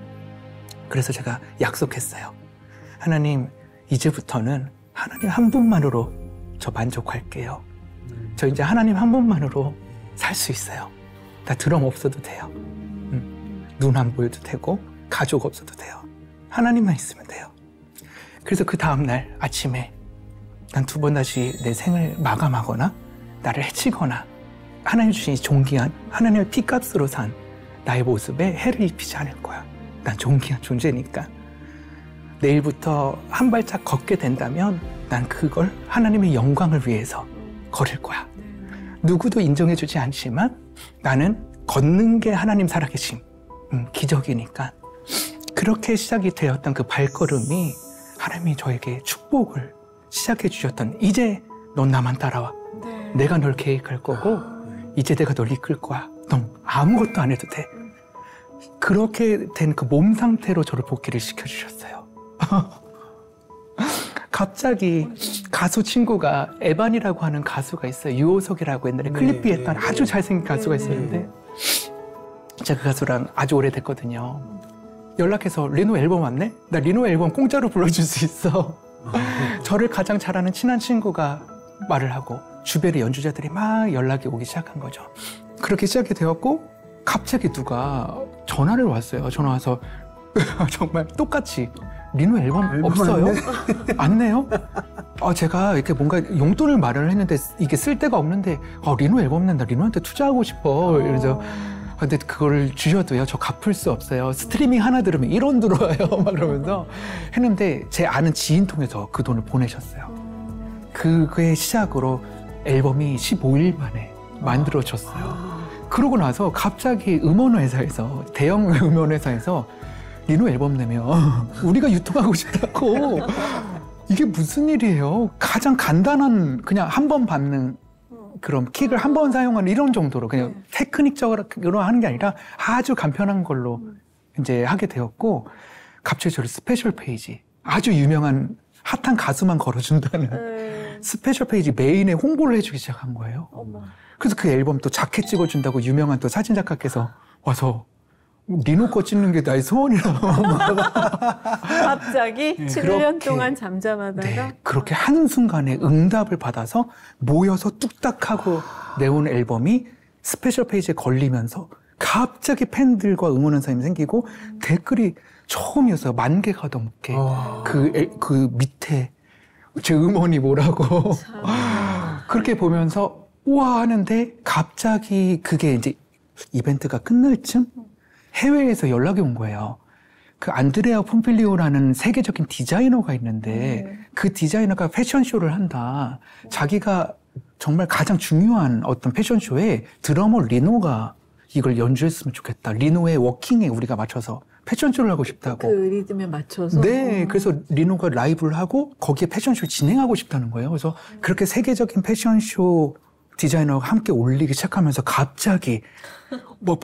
그래서 제가 약속했어요. 하나님, 이제부터는 하나님 한 분만으로 저 만족할게요. 저 이제 하나님 한 분만으로 살 수 있어요. 나 드럼 없어도 돼요. 눈 안 보여도 되고 가족 없어도 돼요. 하나님만 있으면 돼요. 그래서 그 다음날 아침에 난 2번 다시 내 생을 마감하거나 나를 해치거나 하나님 주신 존귀한 하나님의 피값으로 산 나의 모습에 해를 입히지 않을 거야. 난 존귀한 존재니까. 내일부터 한 발짝 걷게 된다면 난 그걸 하나님의 영광을 위해서 걸을 거야. 누구도 인정해주지 않지만 나는 걷는 게 하나님 살아계심, 기적이니까. 그렇게 시작이 되었던 그 발걸음이 하나님이 저에게 축복을 시작해 주셨던, 이제 넌 나만 따라와. 내가 널 계획할 거고 이제 내가 널 이끌 거야. 넌 아무것도 안 해도 돼. 그렇게 된 그 몸 상태로 저를 복귀를 시켜주셨어요. 갑자기 가수 친구가 에반이라고 하는 가수가 있어요. 유호석이라고 옛날에 클리피 했던 아주 잘생긴 가수가 있었는데 제가 그 가수랑 아주 오래됐거든요. 연락해서 리노 앨범 왔네? 나 리노 앨범 공짜로 불러줄 수 있어. 저를 가장 잘 아는 친한 친구가 말을 하고 주변의 연주자들이 막 연락이 오기 시작한 거죠. 그렇게 시작이 되었고 갑자기 누가 전화를 왔어요. 전화 와서 정말 똑같이 리노 앨범 없어요? 안 내요? 제가 이렇게 뭔가 용돈을 마련을 했는데 이게 쓸 데가 없는데 리노 앨범 낸다. 리노한테 투자하고 싶어. 이러면서 근데 그거를 주셔도요, 저 갚을 수 없어요. 스트리밍 하나 들으면 1원 들어와요. 막 그러면서 했는데 제 아는 지인 통해서 그 돈을 보내셨어요. 그게 시작으로 앨범이 15일 만에 만들어졌어요. 그러고 나서 갑자기 음원회사에서, 대형 음원회사에서 리노 앨범 내면 우리가 유통하고 싶다고. 이게 무슨 일이에요? 가장 간단한 그냥 한 번 받는 그런 킥을 한 번 사용하는 이런 정도로 그냥 테크닉적으로 하는 게 아니라 아주 간편한 걸로 이제 하게 되었고, 갑자기 저를 스페셜 페이지, 아주 유명한 핫한 가수만 걸어준다는 스페셜 페이지 메인에 홍보를 해주기 시작한 거예요. 그래서 그 앨범 또 자켓 찍어준다고 유명한 또 사진작가께서 와서 리노 거 찍는 게 나의 소원이라고. 갑자기 7년 동안 잠잠하다가 네, 그렇게 한순간에 응답을 받아서 모여서 뚝딱하고 내온 앨범이 스페셜 페이지에 걸리면서 갑자기 팬들과 응원하는 사람이 생기고 댓글이 처음이었어요. 10,000개가 넘게. 그 밑에 제 음원이 뭐라고. 그렇게 보면서 우와 하는데 갑자기 그게 이제 이벤트가 끝날 쯤 해외에서 연락이 온 거예요. 그 안드레아 폼필리오라는 세계적인 디자이너가 있는데 그 디자이너가 패션쇼를 한다. 자기가 정말 가장 중요한 어떤 패션쇼에 드러머 리노가 이걸 연주했으면 좋겠다. 리노의 워킹에 우리가 맞춰서 패션쇼를 하고 싶다고. 그 리듬에 맞춰서. 네, 그래서 리노가 라이브를 하고 거기에 패션쇼를 진행하고 싶다는 거예요. 그래서 그렇게 세계적인 패션쇼 디자이너가 함께 올리기 시작하면서 갑자기 뭐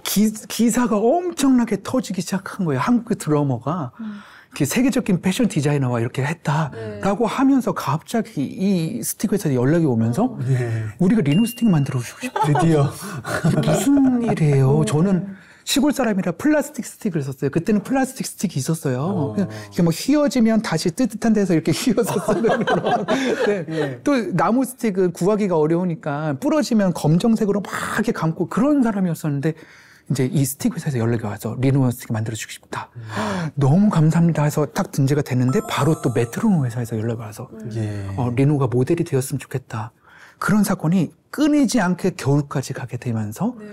기사가 엄청나게 터지기 시작한 거예요. 한국의 드러머가 이렇게 세계적인 패션 디자이너와 이렇게 했다라고 하면서 갑자기 이 스틱 회사에 연락이 오면서 네. 우리가 리노 스틱 만들어주고 싶다. 드디어. 이게 무슨 일이에요? 저는 시골 사람이라 플라스틱 스틱을 썼어요. 그때는 플라스틱 스틱이 있었어요. 그냥 이게 뭐 휘어지면 다시 뜨뜻한 데서 이렇게 휘어서 쓰는 그런. 네. 네. 또 나무 스틱은 구하기가 어려우니까 부러지면 검정색으로 막 이렇게 감고 그런 사람이었었는데 이제 이 스틱 회사에서 연락이 와서 리노 스틱 만들어주고 싶다. 너무 감사합니다 해서 딱 등재가 됐는데 바로 또 메트로놈 회사에서 연락이 와서 예. 리노가 모델이 되었으면 좋겠다. 그런 사건이 끊이지 않게 겨울까지 가게 되면서 네.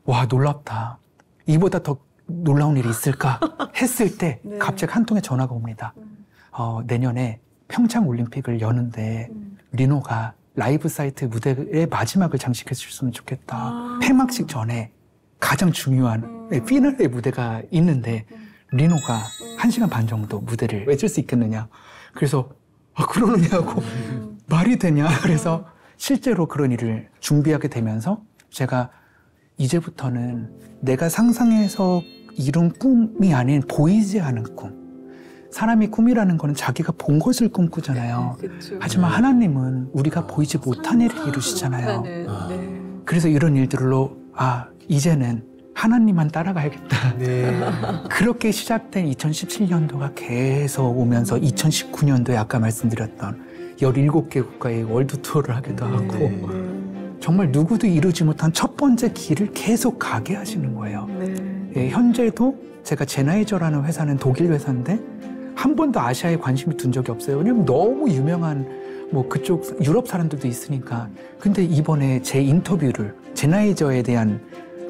와 놀랍다. 이보다 더 놀라운 일이 있을까 했을 때 네. 갑자기 한 통의 전화가 옵니다. 내년에 평창 올림픽을 여는데 리노가 라이브 사이트 무대의 마지막을 장식해 줬으면 좋겠다. 폐막식 전에 가장 중요한 피날레 무대가 있는데 리노가 1시간 반 정도 무대를 해줄 수 있겠느냐. 그래서 그러느냐고 말이 되냐. 그래서 실제로 그런 일을 준비하게 되면서 제가 이제부터는 내가 상상해서 이룬 꿈이 아닌 보이지 않은 꿈. 사람이 꿈이라는 거는 자기가 본 것을 꿈꾸잖아요. 그쵸. 하지만 하나님은 우리가 보이지 못한 일을 이루시잖아요. 네. 그래서 이런 일들로 이제는 하나님만 따라가야겠다. 네. 그렇게 시작된 2017년도가 계속 오면서 2019년도에 아까 말씀드렸던 17개 국가의 월드 투어를 하기도 하고 네. 정말 누구도 이루지 못한 첫 번째 길을 계속 가게 하시는 거예요. 네. 현재도 제가 제나이저라는 회사는 독일 회사인데 한 번도 아시아에 관심이 둔 적이 없어요. 왜냐면 너무 유명한 뭐 그쪽 유럽 사람들도 있으니까. 근데 이번에 제 인터뷰를 제나이저에 대한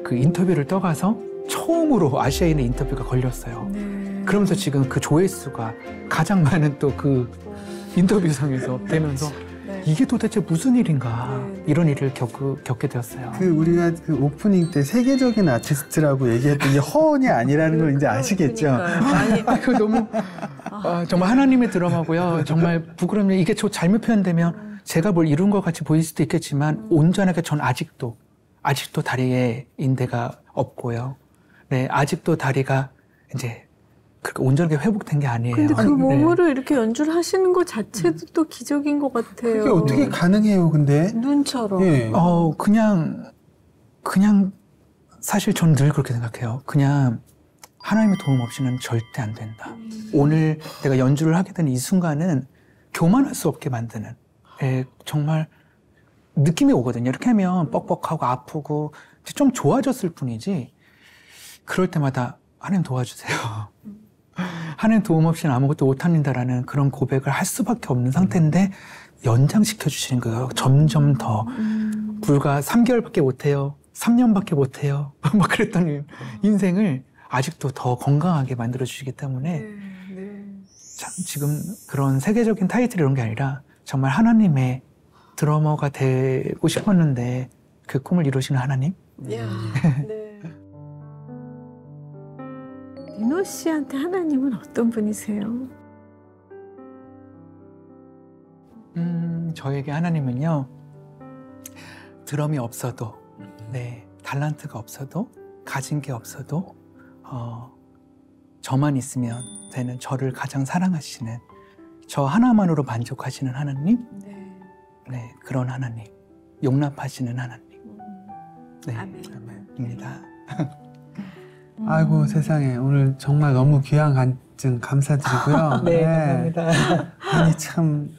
그 인터뷰를 떠가서 처음으로 아시아인의 인터뷰가 걸렸어요. 네. 그러면서 지금 그 조회수가 가장 많은 또 그 인터뷰상에서 되면서 네. 이게 도대체 무슨 일인가 네. 이런 일을 겪게 되었어요. 우리가 그 오프닝 때 세계적인 아티스트라고 얘기했던 게 허언이 아니라는 걸 이제 아시겠죠? 그러니까요. 아니, 그 너무 정말 하나님의 드라마고요. 정말 부끄럽네요. 이게 저 잘못 표현되면 제가 뭘 이룬 것 같이 보일 수도 있겠지만 온전하게 전 아직도 다리에 인대가 없고요. 네, 아직도 다리가 이제 그렇게 온전하게 회복된 게 아니에요. 근데 그 네. 몸으로 이렇게 연주를 하시는 것 자체도 또 기적인 것 같아요. 그게 어떻게 가능해요, 근데? 눈처럼. 예. 그냥 사실 저는 늘 그렇게 생각해요. 그냥 하나님의 도움 없이는 절대 안 된다. 오늘 내가 연주를 하게 된 이 순간은 교만할 수 없게 만드는 정말 느낌이 오거든요. 이렇게 하면 뻑뻑하고 아프고 좀 좋아졌을 뿐이지 그럴 때마다 하나님 도와주세요. 하나님 도움 없이는 아무것도 못합니다라는 그런 고백을 할 수밖에 없는 상태인데 연장시켜 주시는 거예요. 점점 더 불과 3개월밖에 못해요. 3년밖에 못해요. 막 그랬더니 인생을 아직도 더 건강하게 만들어 주시기 때문에 네. 참 지금 그런 세계적인 타이틀 이런 게 아니라 정말 하나님의 드러머가 되고 싶었는데 그 꿈을 이루시는 하나님? 네. 리노 씨한테 하나님은 어떤 분이세요? 저에게 하나님은요, 드럼이 없어도, 달란트가 없어도, 가진 게 없어도, 저만 있으면 되는 저를 가장 사랑하시는, 저 하나만으로 만족하시는 하나님? 네, 그런 하나님. 용납하시는 하나님. 네, 입니다. 아이고 세상에 오늘 정말 너무 귀한 간증 감사드리고요. 네, 감사합니다. 아니 참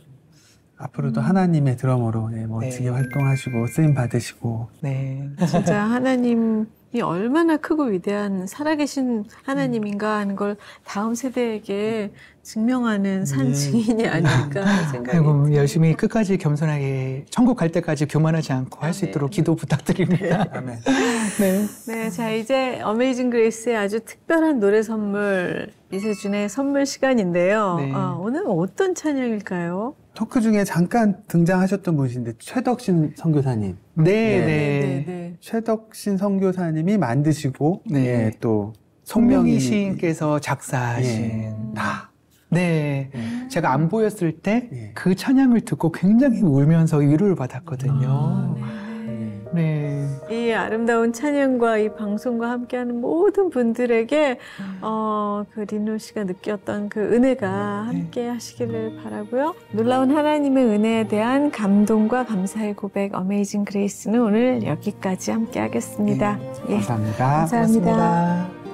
앞으로도 하나님의 드러머로 멋지게 활동하시고 쓰임 받으시고. 네. 진짜 하나님이 얼마나 크고 위대한 살아계신 하나님인가 하는 걸 다음 세대에게 증명하는 산 증인이 아닐까 생각이 아이고, 듭니다. 열심히 끝까지 겸손하게 천국 갈 때까지 교만하지 않고 할 수 있도록 기도 부탁드립니다. 아멘. 네. 네, 자 이제 어메이징 그레이스의 아주 특별한 노래 선물 이세준의 선물 시간인데요. 네. 오늘 어떤 찬양일까요? 토크 중에 잠깐 등장하셨던 분이신데 최덕신 선교사님. 네. 최덕신 선교사님이 만드시고 네. 또 송명희 시인께서 작사하신 예. 나. 네, 제가 안 보였을 때 예. 그 찬양을 듣고 굉장히 울면서 위로를 받았거든요. 아, 네. 이 아름다운 찬양과 이 방송과 함께하는 모든 분들에게 그 리노 씨가 느꼈던 그 은혜가 함께 하시기를 바라고요. 놀라운 하나님의 은혜에 대한 감동과 감사의 고백 어메이징 그레이스는 오늘 여기까지 함께 하겠습니다. 예. 감사합니다. 감사합니다. 고맙습니다.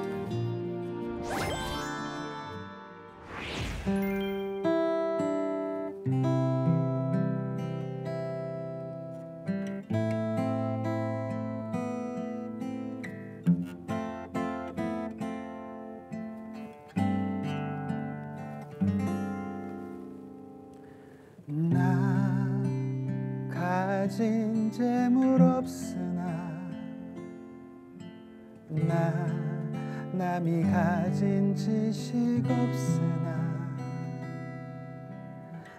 나 가진 재물 없으나 나 남이 가진 지식 없으나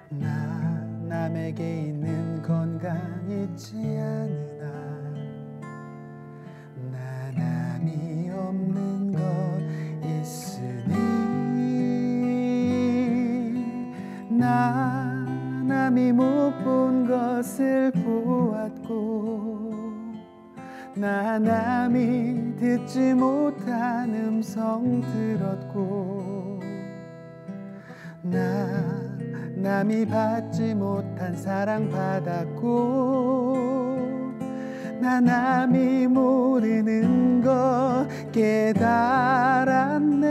나 남에게 있는 건강 있지 않으나 나 남이 없는 것 있으니 나 남이 못 본 것을 보았고 나 남이 듣지 못한 음성 들었고 나 남이 받지 못한 사랑 받았고 나 남이 모르는 것 깨달았네.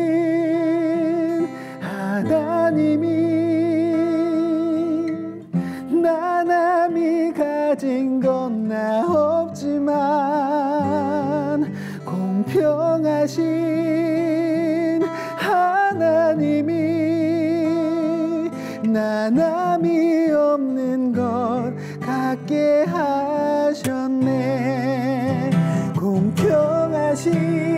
공평하신 하나님이 나 남이 가진 건 나 없지만 공평하신 하나님이 나 남이 없는 것 갖게 하셨네. 공평하신